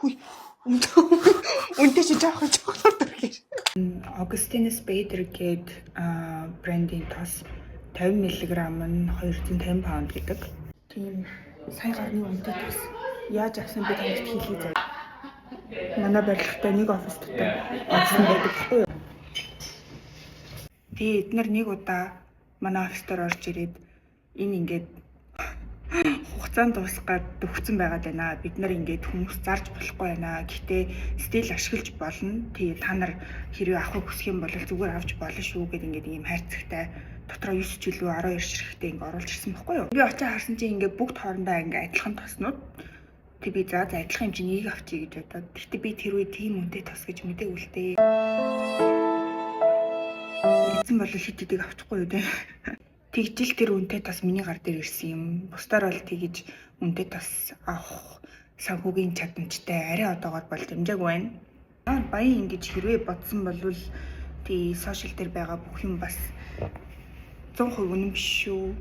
Хүй. Үнтэй чи жоох төрхий. Augustinus Bader гээд брендийн тос 50 мг нь 250 паунд гэдэг. Тийм сая гарны үнэтэй тос. Яаж авсан би танд хэлхий зав. Манай барилгатай нэг офис дотор авсан байдаг байхгүй юу? Тэгээ эдгээр нэг удаа манай офис дээр орж ирээд энэ ингээд хугацаанд дуусгаад төгссөн байгаад байна. Бид нар ингээд хүмүүс зарж болохгүй байна. Гэхдээ стил ашиглаж болно. Тэгээ та нар хэрвээ авах хүсэх юм бол зүгээр авч болно шүү гэдэг ингээд ийм хайрцагтай дотроо 9 ч илүү 12 ширхтээ ингээд оруулж ирсэн байхгүй юу? Би очиж харсан чинь ингээд бүгд хоорондоо ингээд адилхан тоснууд. Тэг би за адилхан хэмжээнийг авчий гэж бодоод. Гэхдээ би тэр үед тийм үнэтэй тос гэж мэдээгүй л дээ. Эзэн бол хит хитийг авчихгүй юу те. Тэгжил тэр үнэтэй тос миний гар дээр ирсэн юм. Бусдаар бол тэгж үнэтэй тос авах санхүүгийн чадамжтай арай одоогоор бол дамжаагүй байна. Баян ингэж хэрвээ бодсон болвол тий сошиал дээр байгаа бүх юм бас 100% үнэн биш шүү.